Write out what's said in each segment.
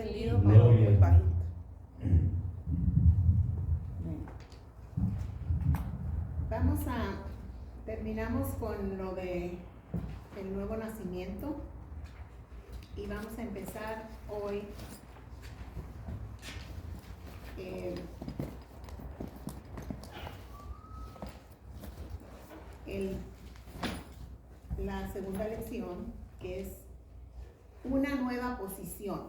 entendido, pero muy bajito. Terminamos con lo de el nuevo nacimiento y vamos a empezar hoy la segunda lección, que es una nueva posición.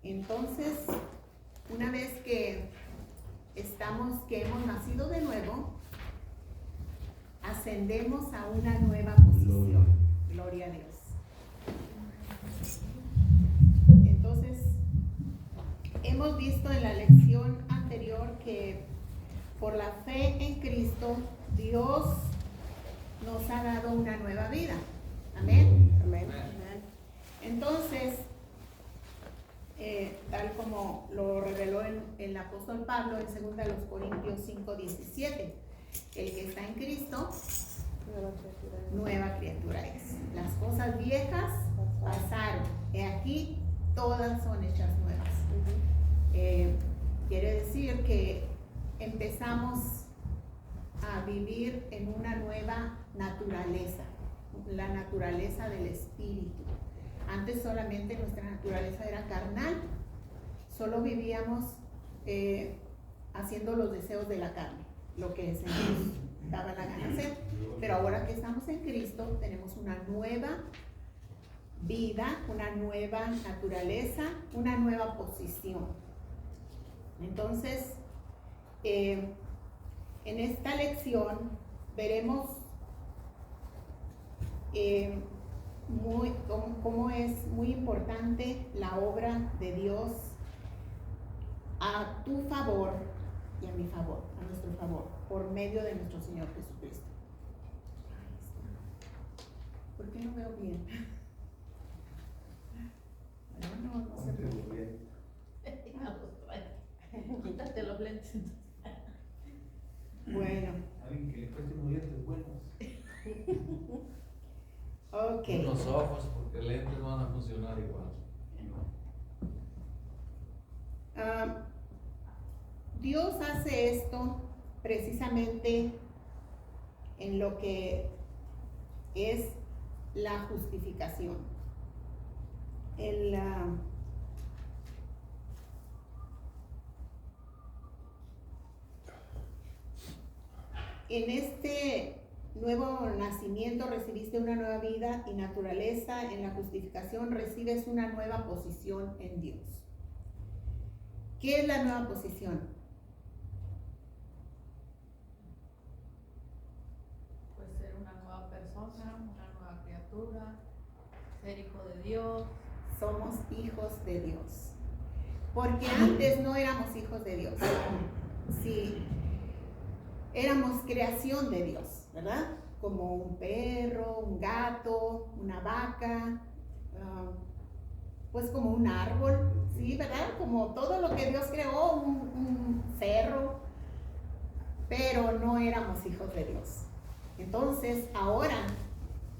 Entonces, una vez que hemos nacido de nuevo, ascendemos a una nueva posición. Gloria a Dios. Entonces, hemos visto en la lección anterior que por la fe en Cristo, Dios nos ha dado una nueva vida. Amén. Amén. Entonces, tal como lo reveló el apóstol Pablo en 2 Corintios 5:17, el que está en Cristo, nueva criatura es. Las cosas viejas pasaron, y aquí todas son hechas nuevas. Quiere decir que empezamos a vivir en una nueva naturaleza, la naturaleza del Espíritu. Antes solamente nuestra naturaleza era carnal, solo vivíamos haciendo los deseos de la carne, lo que se nos daba la gana hacer. Pero ahora que estamos en Cristo, tenemos una nueva vida, una nueva naturaleza, una nueva posición. Entonces, en esta lección veremos cómo es muy importante la obra de Dios a tu favor y a mi favor, a nuestro favor, por medio de nuestro Señor Jesucristo. ¿Por qué no veo bien? No sé por qué. Quítate los lentes. Bueno. Alguien que le cueste unos lentes buenos. Ok. Los ojos, porque lentes van a funcionar igual. Dios hace esto precisamente en lo que es la justificación. En este nuevo nacimiento recibiste una nueva vida y naturaleza. En la justificación recibes una nueva posición en Dios. ¿Qué es la nueva posición? Pues ser una nueva persona, una nueva criatura, ser hijo de Dios. Somos hijos de Dios. Porque antes no éramos hijos de Dios. Sí. Éramos creación de Dios, ¿verdad? Como un perro, un gato, una vaca, pues como un árbol, ¿sí? ¿Verdad? Como todo lo que Dios creó, un cerro, pero no éramos hijos de Dios. Entonces, ahora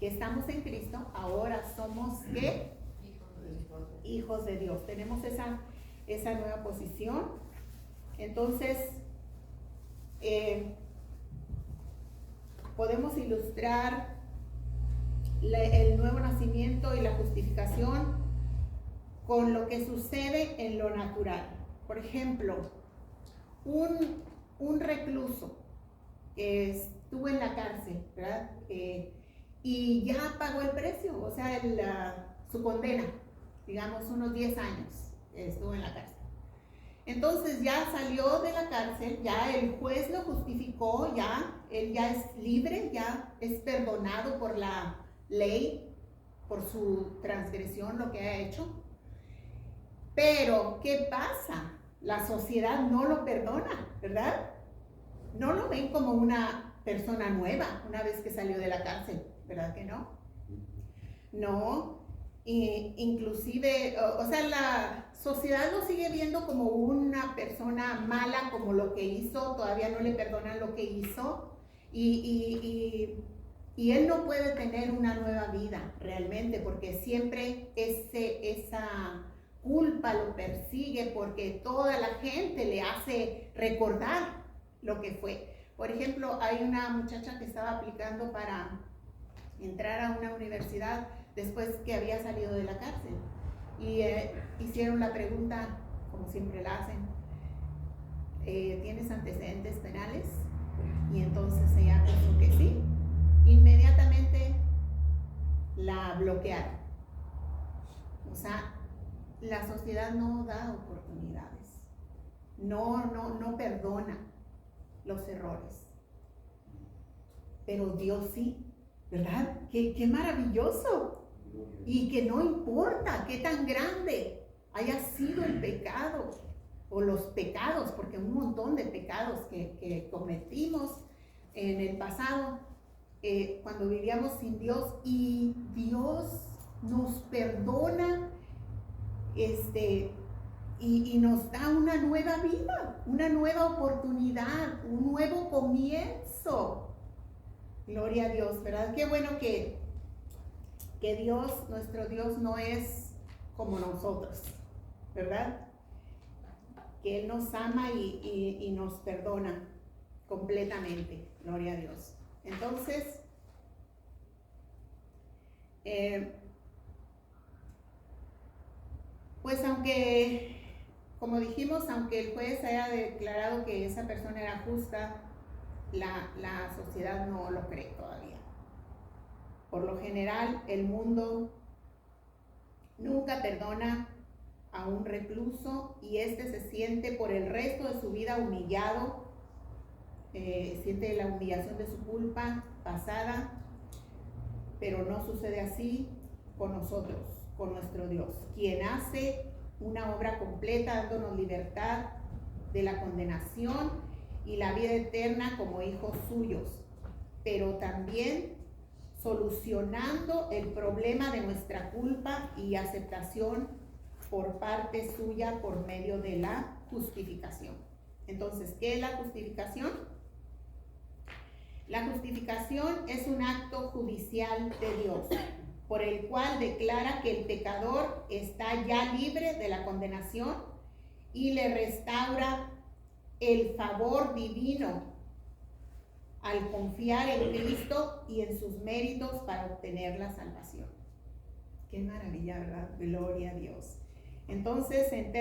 que estamos en Cristo, ahora somos, ¿qué? Hijos de Dios. Tenemos esa nueva posición. Entonces, podemos ilustrar el nuevo nacimiento y la justificación con lo que sucede en lo natural. Por ejemplo, un recluso que estuvo en la cárcel, ¿verdad? Y ya pagó el precio, o sea, su condena, digamos unos 10 años estuvo en la cárcel. Entonces ya salió de la cárcel, ya el juez lo justificó, ya él ya es libre, ya es perdonado por la ley, por su transgresión, lo que ha hecho. Pero, ¿qué pasa? La sociedad no lo perdona, ¿verdad? No lo ven como una persona nueva una vez que salió de la cárcel, ¿verdad que no? No, inclusive, o sea, la sociedad lo sigue viendo como una persona mala, como lo que hizo, todavía no le perdonan lo que hizo, y él no puede tener una nueva vida realmente, porque siempre esa culpa lo persigue porque toda la gente le hace recordar lo que fue. Por ejemplo, hay una muchacha que estaba aplicando para entrar a una universidad después que había salido de la cárcel. Y hicieron la pregunta, como siempre la hacen, ¿tienes antecedentes penales? Y entonces ella pensó que sí. Inmediatamente la bloquearon. O sea, la sociedad no da oportunidades, no perdona los errores, pero Dios sí, ¿verdad? Qué maravilloso. Y que no importa qué tan grande haya sido el pecado o los pecados, porque un montón de pecados que cometimos en el pasado, cuando vivíamos sin Dios, y Dios nos perdona, y nos da una nueva vida, una nueva oportunidad, un nuevo comienzo. Gloria a Dios, ¿verdad? Qué bueno que Dios, nuestro Dios, no es como nosotros, ¿verdad? Que Él nos ama y nos perdona completamente. Gloria a Dios. Entonces, pues aunque, como dijimos, aunque el juez haya declarado que esa persona era justa, la sociedad no lo cree todavía. Por lo general, el mundo nunca perdona a un recluso y se siente por el resto de su vida humillado, siente la humillación de su culpa pasada, pero no sucede así con nosotros, con nuestro Dios, quien hace una obra completa dándonos libertad de la condenación y la vida eterna como hijos suyos, pero también solucionando el problema de nuestra culpa y aceptación por parte suya por medio de la justificación. Entonces, ¿qué es la justificación? La justificación es un acto judicial de Dios, por el cual declara que el pecador está ya libre de la condenación y le restaura el favor divino al confiar en Cristo y en sus méritos para obtener la salvación. Qué maravilla, ¿verdad? Gloria a Dios. Entonces, en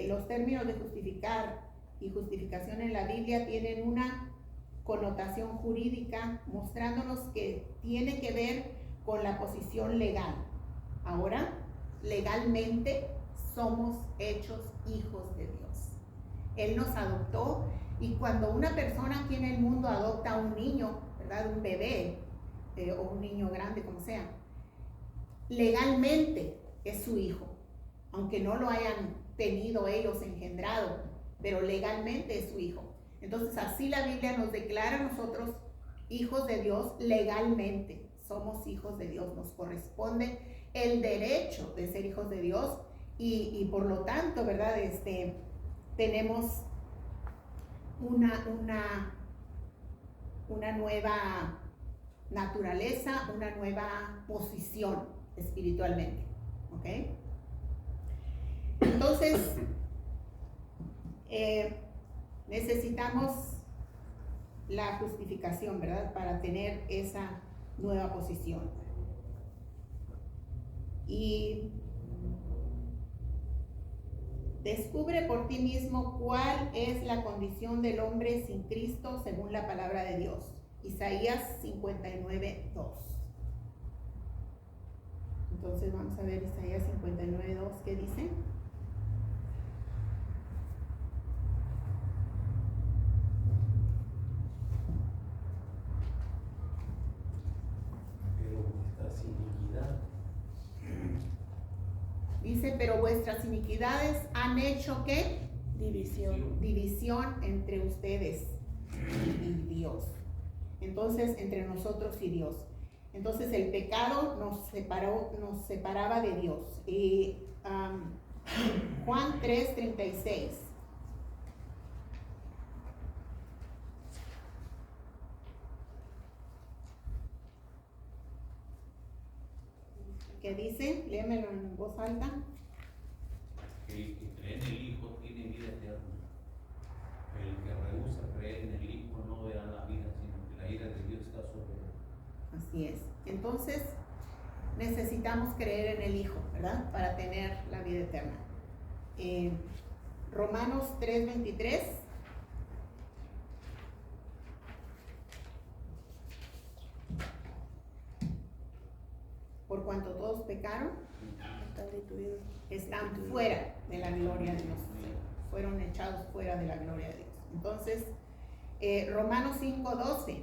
los términos de justificar y justificación en la Biblia tienen una connotación jurídica, mostrándonos que tiene que ver con la posición legal. Ahora, legalmente somos hechos hijos de Dios. Él nos adoptó, y cuando una persona aquí en el mundo adopta a un niño, ¿verdad? Un bebé, o un niño grande, como sea, legalmente es su hijo, aunque no lo hayan tenido ellos engendrado, pero legalmente es su hijo. Entonces, así la Biblia nos declara a nosotros hijos de Dios legalmente. Somos hijos de Dios, nos corresponde el derecho de ser hijos de Dios, y por lo tanto, ¿verdad? Tenemos una nueva naturaleza, una nueva posición espiritualmente, ¿ok? Entonces, necesitamos la justificación, ¿verdad? Para tener esa nueva posición. Y descubre por ti mismo cuál es la condición del hombre sin Cristo según la palabra de Dios. Isaías 59:2. Entonces vamos a ver Isaías 59:2, ¿qué dice? Dice, pero vuestras iniquidades han hecho ¿qué? División entre ustedes y Dios. Entonces, entre nosotros y Dios. Entonces, el pecado nos separaba de Dios. Y Juan 3:36. ¿Qué dice? Léemelo en voz alta. El que cree en el Hijo tiene vida eterna. El que rehúsa creer en el Hijo no verá la vida, sino que la ira de Dios está sobre él. Así es. Entonces, necesitamos creer en el Hijo, ¿verdad? Para tener la vida eterna. Romanos 3:23. Por cuanto todos pecaron, están fuera de la gloria de Dios. Fueron echados fuera de la gloria de Dios. Entonces, Romanos 5:12.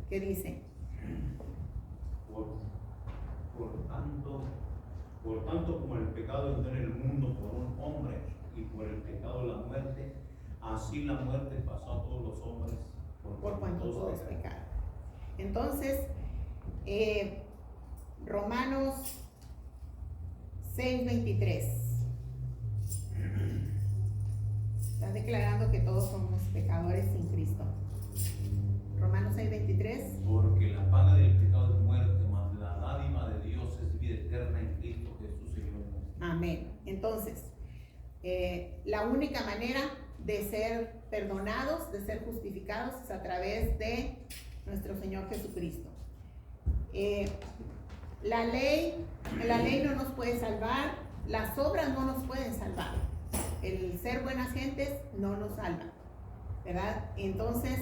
¿Qué dice? Por tanto, como el pecado entró en el mundo por un hombre y por el pecado la muerte, así la muerte pasó a todos los hombres Por cuanto todos pecaron. Entonces, Romanos 6:23 está declarando que todos somos pecadores sin Cristo. Romanos 6:23. Porque la paga del pecado es muerte, mas la dádiva de Dios es vida eterna en Cristo Jesús Señor nuestro. Amén. Entonces, la única manera de ser perdonados, de ser justificados, es a través de nuestro Señor Jesucristo. La ley no nos puede salvar, las obras no nos pueden salvar. El ser buenas gentes no nos salva, ¿verdad? Entonces,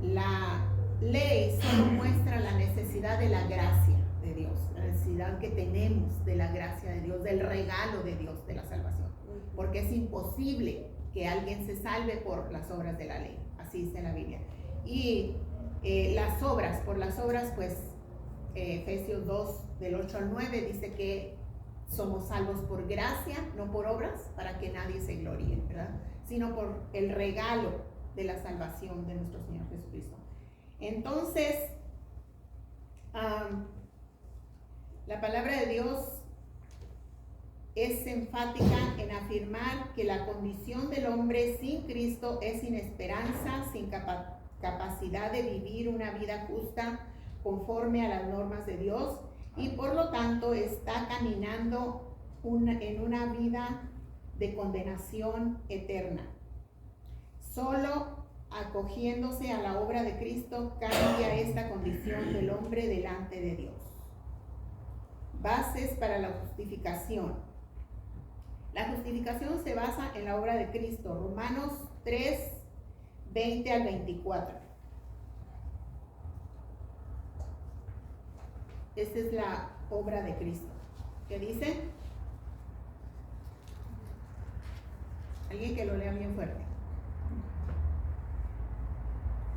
la ley solo muestra la necesidad de la gracia de Dios, la necesidad que tenemos de la gracia de Dios, del regalo de Dios, de la salvación. Porque es imposible que alguien se salve por las obras de la ley, así dice la Biblia. Y por las obras, pues, Efesios 2, del 8 al 9, dice que somos salvos por gracia, no por obras, para que nadie se gloríe, ¿verdad? Sino por el regalo de la salvación de nuestro Señor Jesucristo. Entonces, la palabra de Dios es enfática en afirmar que la condición del hombre sin Cristo es sin esperanza, sin capacidad de vivir una vida justa conforme a las normas de Dios, y por lo tanto está caminando en una vida de condenación eterna. Solo acogiéndose a la obra de Cristo cambia esta condición del hombre delante de Dios. Bases para la justificación. La justificación se basa en la obra de Cristo. Romanos 3, 20 al 24. Esta es la obra de Cristo. ¿Qué dice? Alguien que lo lea bien fuerte.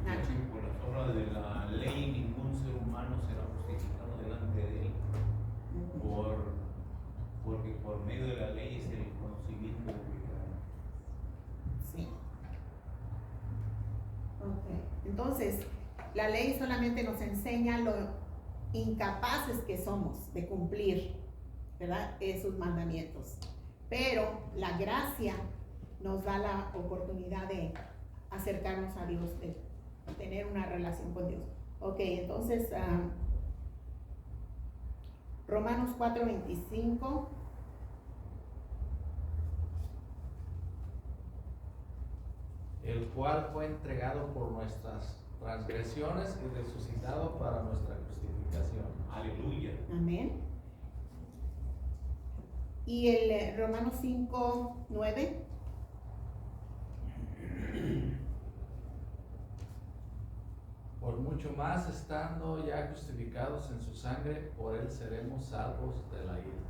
Y por las obras de la ley ningún ser humano será justificado delante de él, porque por medio de la ley es el conocimiento del pecado. Sí. Ok. Entonces, la ley solamente nos enseña lo incapaces que somos de cumplir, ¿verdad?, esos mandamientos. Pero la gracia nos da la oportunidad de acercarnos a Dios, de tener una relación con Dios. Ok, entonces, Romanos 4:25. El cual fue entregado por nuestras transgresiones y resucitado para nuestra justificación. Aleluya. Amén. Y el Romanos 5:9. Por mucho más, estando ya justificados en su sangre, por él seremos salvos de la ira.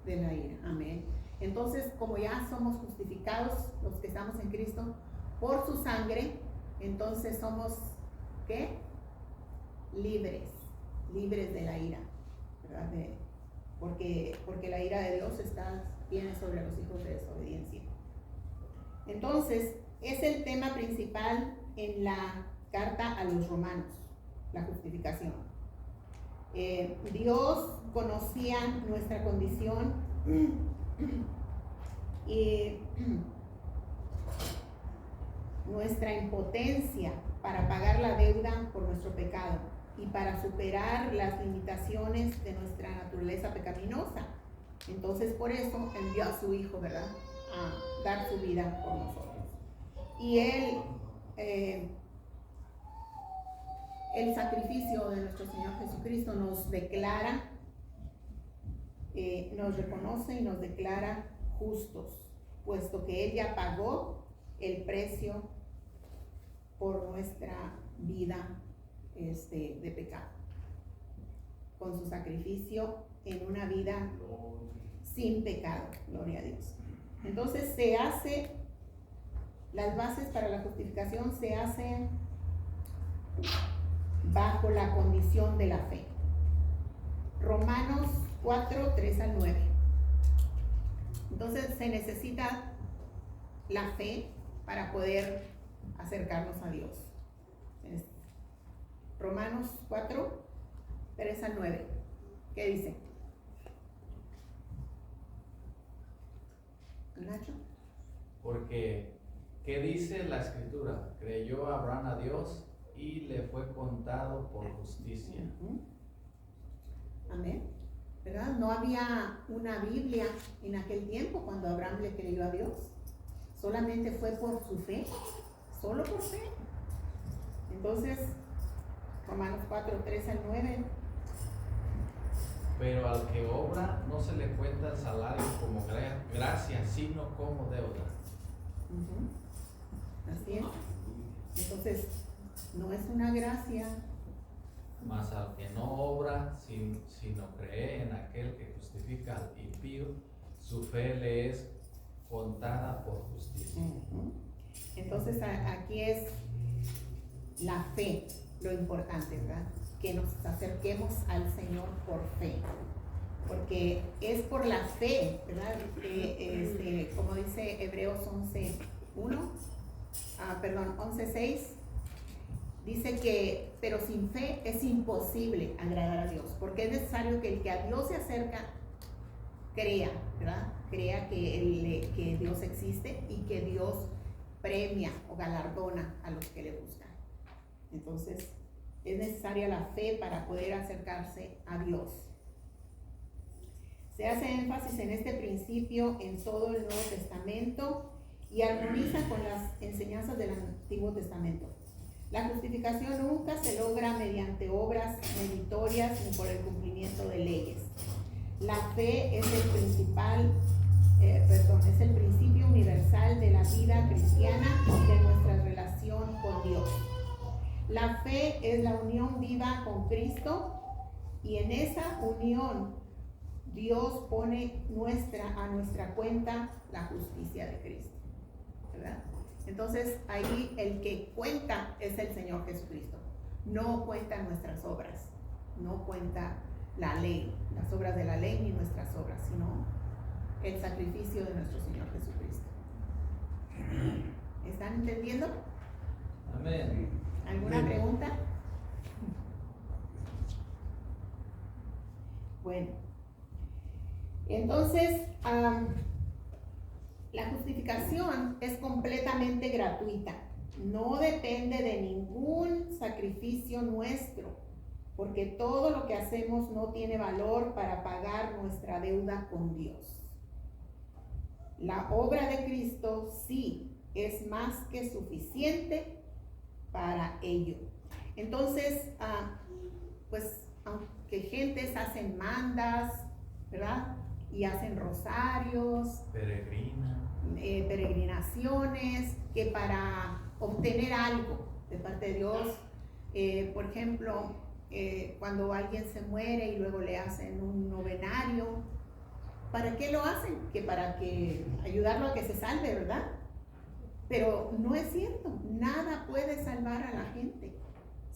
De la ira, amén. Entonces, como ya somos justificados, los que estamos en Cristo, por su sangre, entonces somos, ¿qué? Libres de la ira, ¿verdad? Porque la ira de Dios viene sobre los hijos de desobediencia. Entonces, es el tema principal en la carta a los romanos. la justificación. Dios conocía nuestra condición y nuestra impotencia para pagar la deuda por nuestro pecado y para superar las limitaciones de nuestra naturaleza pecaminosa. Entonces por eso envió a su Hijo, ¿verdad?, a dar su vida por nosotros. Y el sacrificio de nuestro Señor Jesucristo nos declara, nos reconoce y nos declara justos, puesto que Él ya pagó el precio por nuestra vida de pecado, con su sacrificio en una vida sin pecado, gloria a Dios. Entonces las bases para la justificación se hacen bajo la condición de la fe. Romanos 4, 3 al 9. Entonces se necesita la fe para poder acercarnos a Dios. Romanos 4, 3 al 9. ¿Qué dice? Nacho. Porque, ¿qué dice la Escritura? Creyó Abraham a Dios y le fue contado por justicia. Amén. ¿Verdad? No había una Biblia en aquel tiempo cuando Abraham le creyó a Dios. Solamente fue por su fe. Solo por fe. Entonces, Romanos 4, 3 al 9. Pero al que obra no se le cuenta el salario como gracia, sino como deuda. Así es. Entonces, no es una gracia. Mas al que no obra, sino cree en aquel que justifica al impío, su fe le es contada por justicia. Entonces, aquí es la fe lo importante, ¿verdad? Que nos acerquemos al Señor por fe, porque es por la fe, ¿verdad? Como dice Hebreos 11:6, dice que, pero sin fe es imposible agradar a Dios, porque es necesario que el que a Dios se acerca crea, ¿verdad? Crea que Dios existe y que Dios premia o galardona a los que le buscan. Entonces, es necesaria la fe para poder acercarse a Dios. Se hace énfasis en este principio en todo el Nuevo Testamento y armoniza con las enseñanzas del Antiguo Testamento. La justificación nunca se logra mediante obras meritorias ni por el cumplimiento de leyes. La fe es el principio universal de la vida cristiana y de nuestra relación con Dios. La fe es la unión viva con Cristo y en esa unión Dios pone a nuestra cuenta la justicia de Cristo, ¿verdad? Entonces ahí el que cuenta es el Señor Jesucristo. No cuenta nuestras obras, no cuenta la ley, las obras de la ley ni nuestras obras, sino el sacrificio de nuestro Señor Jesucristo. ¿Están entendiendo? Amén. ¿Alguna pregunta? Bueno, entonces la justificación es completamente gratuita, no depende de ningún sacrificio nuestro, porque todo lo que hacemos no tiene valor para pagar nuestra deuda con Dios. La obra de Cristo sí es más que suficiente para ello. Entonces, pues aunque gentes hacen mandas, ¿verdad? Y hacen rosarios, peregrinaciones, que para obtener algo de parte de Dios, por ejemplo, cuando alguien se muere y luego le hacen un novenario, ¿para qué lo hacen? Que para ayudarlo a que se salve, ¿verdad? Pero no es cierto, nada puede salvar a la gente,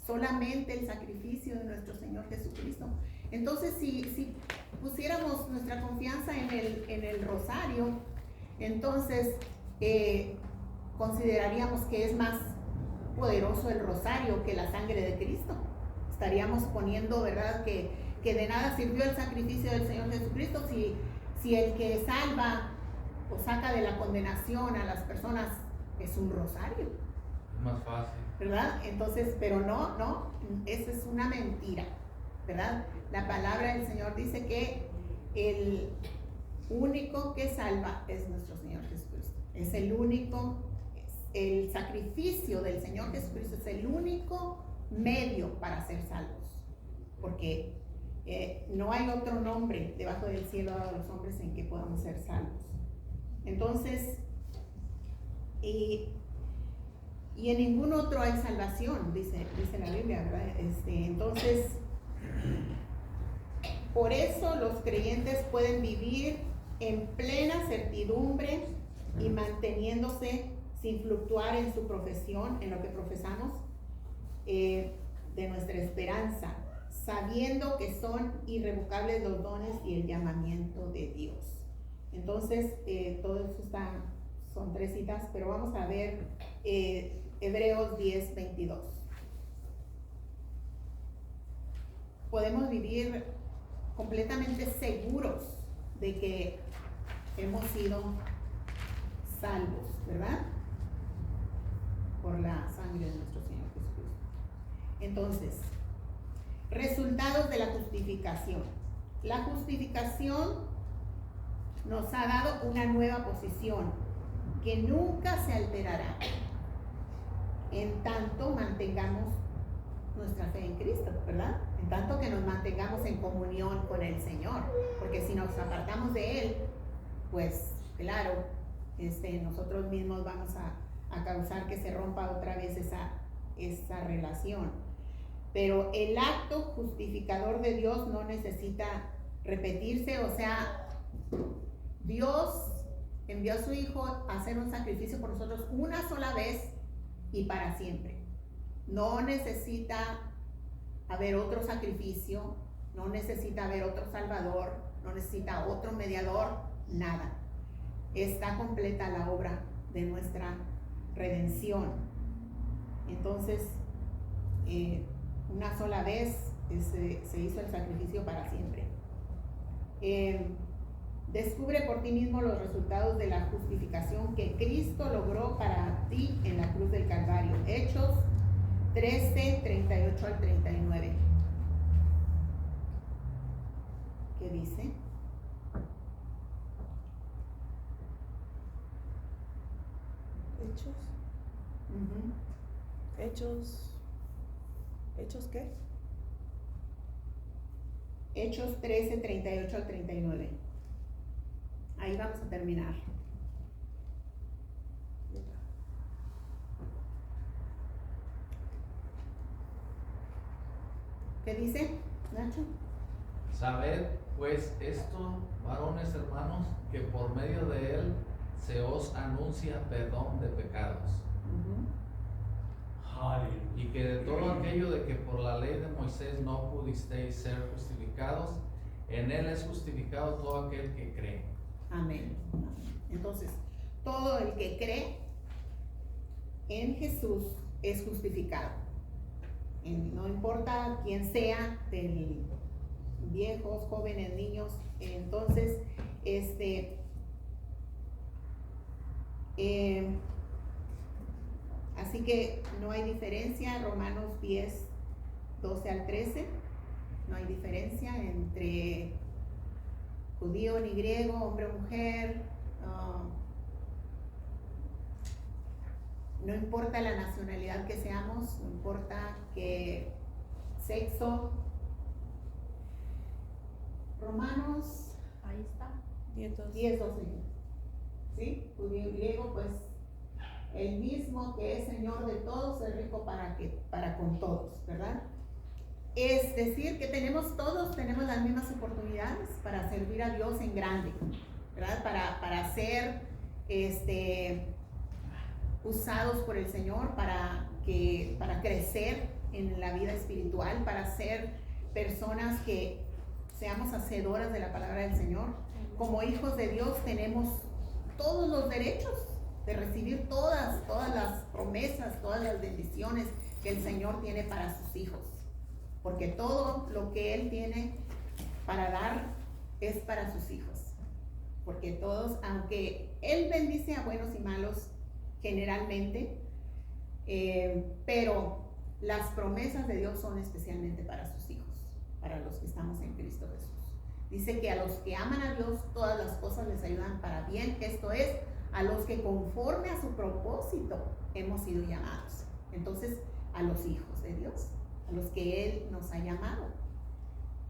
solamente el sacrificio de nuestro Señor Jesucristo. Entonces, si pusiéramos nuestra confianza en el rosario, entonces consideraríamos que es más poderoso el rosario que la sangre de Cristo. estaríamos poniendo, ¿verdad? Que de nada sirvió el sacrificio del Señor Jesucristo si el que salva o saca de la condenación a las personas es un rosario. Es más fácil. ¿Verdad? Entonces, pero no, esa es una mentira, ¿verdad? La palabra del Señor dice que el único que salva es nuestro Señor Jesucristo. Es el único, el sacrificio del Señor Jesucristo es el único medio para ser salvos, porque no hay otro nombre debajo del cielo dado a los hombres en que podamos ser salvos. Entonces, y en ningún otro hay salvación, dice la Biblia, ¿verdad? Entonces, por eso los creyentes pueden vivir en plena certidumbre y manteniéndose sin fluctuar en su profesión, en lo que profesamos, de nuestra esperanza, sabiendo que son irrevocables los dones y el llamamiento de Dios. Entonces, todo eso son 3 citas, pero vamos a ver Hebreos 10:22. Podemos vivir completamente seguros de que hemos sido salvos, ¿verdad? Por la sangre de nuestro Señor Jesucristo. Entonces, resultados de la justificación. La justificación nos ha dado una nueva posición que nunca se alterará en tanto mantengamos nuestra fe en Cristo, ¿verdad? En tanto que nos mantengamos en comunión con el Señor, porque si nos apartamos de Él, pues claro, nosotros mismos vamos a causar que se rompa otra vez esa relación. Pero el acto justificador de Dios no necesita repetirse, o sea, Dios envió a su Hijo a hacer un sacrificio por nosotros una sola vez y para siempre. No necesita haber otro sacrificio, no necesita haber otro Salvador, no necesita otro mediador, nada. Está completa la obra de nuestra redención. Entonces, una sola vez se hizo el sacrificio para siempre. Descubre por ti mismo los resultados de la justificación que Cristo logró para ti en la cruz del Calvario. Hechos 13, 38 al 39. ¿Qué dice? Hechos. ¿Hechos qué? Hechos 13, 38 al 39. Ahí vamos a terminar. ¿Qué dice, Nacho? Sabed pues esto, varones hermanos, que por medio de él se os anuncia perdón de pecados. Y que de todo aquello de que por la ley de Moisés no pudisteis ser justificados, en él es justificado todo aquel que cree. Amén. Entonces, todo el que cree en Jesús es justificado. No importa quién sea, viejos, jóvenes, niños. Entonces, así que no hay diferencia. Romanos 10, 12 al 13. No hay diferencia entre judío ni griego, hombre o mujer. No importa la nacionalidad que seamos, no importa qué sexo. Romanos Ahí está. 10, 12. ¿Sí? Judío y griego, pues el mismo que es Señor de todos es rico para con todos, ¿verdad? Es decir, que todos tenemos las mismas oportunidades para servir a Dios en grande, ¿verdad? Para ser usados por el Señor, para crecer en la vida espiritual, para ser personas que seamos hacedoras de la palabra del Señor. Como hijos de Dios tenemos todos los derechos de recibir todas las promesas, todas las bendiciones que el Señor tiene para sus hijos. porque todo lo que Él tiene para dar es para sus hijos. Porque todos, aunque Él bendice a buenos y malos generalmente, pero las promesas de Dios son especialmente para sus hijos, para los que estamos en Cristo Jesús. Dice que a los que aman a Dios todas las cosas les ayudan para bien, esto es, a los que conforme a su propósito hemos sido llamados. Entonces, a los hijos de Dios, a los que Él nos ha llamado.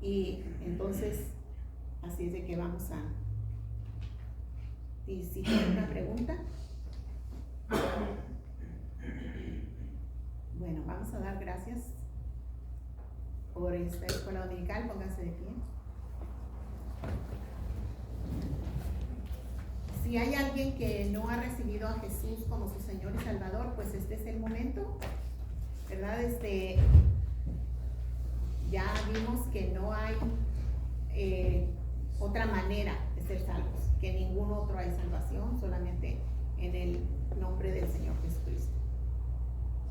Y entonces, así es de que vamos a... ¿Y si tiene una pregunta? Bueno, vamos a dar gracias por esta escuela dominical. Pónganse de pie. Si hay alguien que no ha recibido a Jesús como su Señor y Salvador, pues este es el momento, ¿verdad? Ya vimos que no hay otra manera de ser salvos, que en ningún otro hay salvación, solamente en el nombre del Señor Jesucristo.